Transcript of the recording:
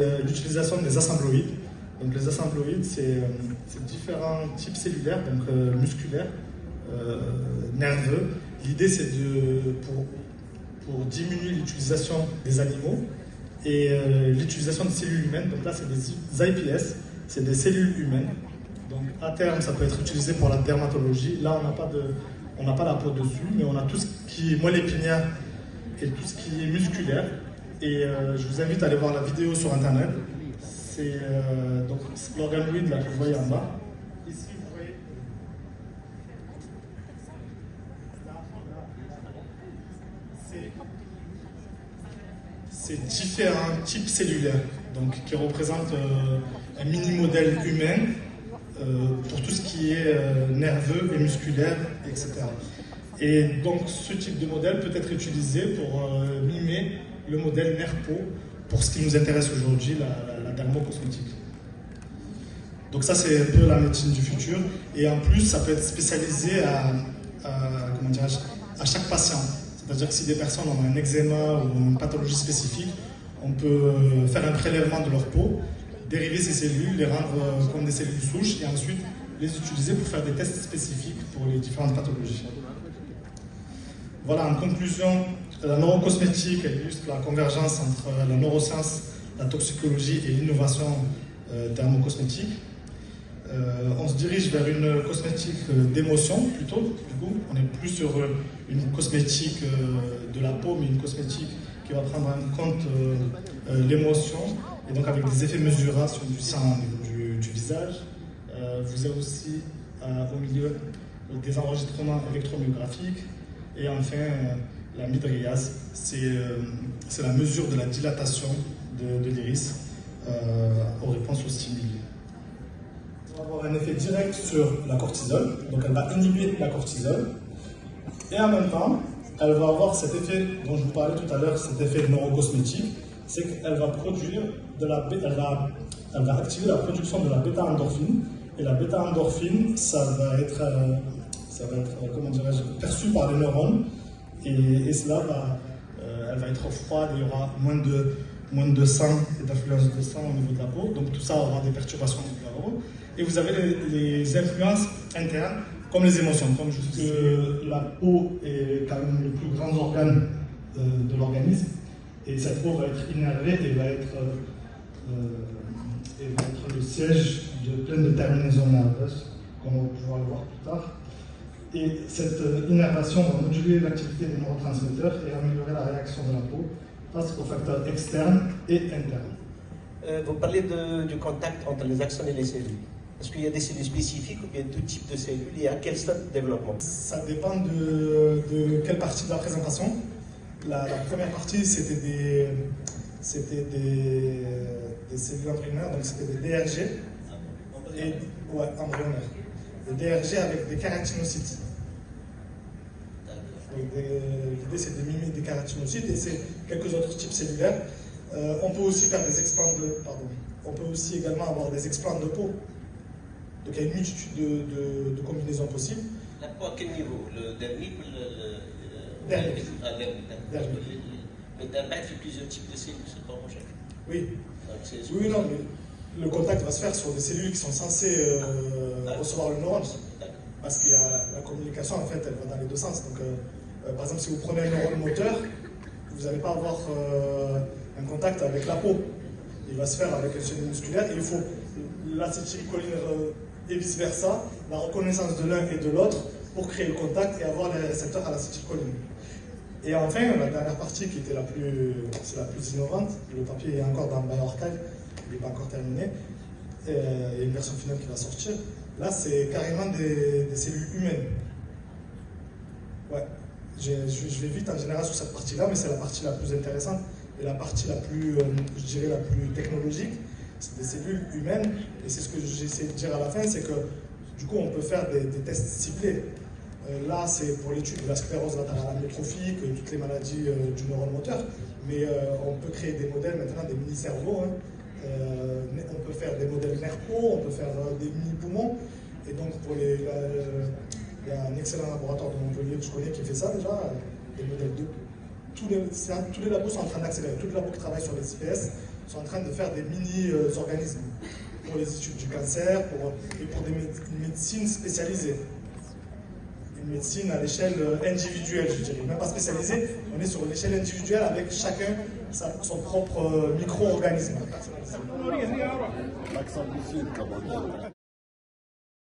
L'utilisation des assembloïdes. Donc les assembloïdes, c'est différents types cellulaires, donc musculaires, nerveux. L'idée, c'est pour diminuer l'utilisation des animaux et l'utilisation des cellules humaines. Donc là, c'est des iPS, c'est des cellules humaines. Donc à terme, ça peut être utilisé pour la dermatologie. Là, on n'a pas la peau dessus, mais on a tout ce qui est moelle épinière et tout ce qui est musculaire. Et je vous invite à aller voir la vidéo sur internet. C'est donc l'organoïde là que vous voyez en bas. Ici, vous voyez. C'est différents types cellulaires, donc qui représentent un mini-modèle humain pour tout ce qui est nerveux et musculaire, etc. Et donc ce type de modèle peut être utilisé pour mimer le modèle nerf-peau pour ce qui nous intéresse aujourd'hui, la dermocosmétique. Donc ça, c'est un peu la médecine du futur. Et en plus, ça peut être spécialisé à chaque patient. C'est-à-dire que si des personnes ont un eczéma ou une pathologie spécifique, on peut faire un prélèvement de leur peau, dériver ces cellules, les rendre comme des cellules souches et ensuite les utiliser pour faire des tests spécifiques pour les différentes pathologies. Voilà, en conclusion, la neurocosmétique illustre la convergence entre la neuroscience, la toxicologie et l'innovation dermocosmétique. On se dirige vers une cosmétique d'émotion plutôt, du coup, on n'est plus sur une cosmétique de la peau, mais une cosmétique qui va prendre en compte l'émotion, et donc avec des effets mesurables sur du sang du visage. Vous avez aussi au milieu des enregistrements électromyographiques, et enfin la mydriase, c'est la mesure de la dilatation de l'iris aux réponses aux stimuli. Elle va avoir un effet direct sur la cortisol, donc elle va inhiber la cortisol, et en même temps, elle va avoir cet effet dont je vous parlais tout à l'heure, cet effet neurocosmétique, c'est qu'elle va produire elle va activer la production de la bêta-endorphine, et la bêta-endorphine, ça va être comment dirais-je, perçu par les neurones, et cela elle va être froide, et il y aura moins de sang et d'affluence de sang au niveau de la peau, donc tout ça aura des perturbations du cerveau. Et vous avez les influences internes, comme les émotions, comme juste la peau est quand même le plus grand organe de l'organisme, et cette peau va être innervée et va être le siège de plein de terminaisons nerveuses, comme on va pouvoir le voir plus tard. Et cette innervation va moduler l'activité des neurotransmetteurs et améliorer la réaction de la peau face aux facteurs externes et internes. Vous parlez du contact entre les axones et les cellules. Est-ce qu'il y a des cellules spécifiques ou bien tout type de cellules et à quel stade de développement? Ça dépend de quelle partie de la présentation. La première partie, c'était des cellules embryonnaires, donc c'était des DRG. Embryonnaires. Des DRG avec des kératinocytes. L'idée, c'est de mimer des kératinocytes et c'est quelques autres types cellulaires. On peut aussi faire des explants on peut aussi également avoir des explants de peau. Donc il y a une multitude de combinaisons possibles. La peau à quel niveau? Le dermique ou le dermique? Le dermate fait plusieurs types de cellules, c'est pas homogène. Oui. Oui, non, mais le contact va se faire sur des cellules qui sont censées recevoir le neurone. Parce qu'il y a la communication, en fait, elle va dans les deux sens. Donc, par exemple, si vous prenez un neurone moteur, vous n'allez pas avoir un contact avec la peau. Il va se faire avec une cellule musculaire et il faut l'acétylcholine et vice-versa, la reconnaissance de l'un et de l'autre pour créer le contact et avoir les récepteurs à l'acétylcholine. Et enfin, la dernière partie qui était la plus innovante, le papier est encore dans le bioarchive, il n'est pas encore terminé, il y a une version finale qui va sortir. Là, c'est carrément des cellules humaines. Ouais, je vais vite en général sur cette partie-là, mais c'est la partie la plus intéressante et la partie la plus, je dirais, la plus technologique. C'est des cellules humaines, et c'est ce que j'essaie de dire à la fin, c'est que du coup, on peut faire des tests ciblés. Là, c'est pour l'étude de la sclérose latérale amyotrophique, toutes les maladies du neurone moteur, mais on peut créer des modèles maintenant, des mini-cerveaux. On peut faire des modèles nerfs-peau, on peut faire des mini-poumons. Et donc, il y a un excellent laboratoire de Montpellier que je connais qui fait ça déjà, des modèles 2. Tous les labos sont en train d'accélérer. Tous les labos qui travaillent sur les IPS sont en train de faire des mini-organismes pour les études du cancer et pour une médecine spécialisée. Une médecine à l'échelle individuelle, je dirais. Même pas spécialisée, on est sur l'échelle individuelle avec chacun son propre micro-organisme.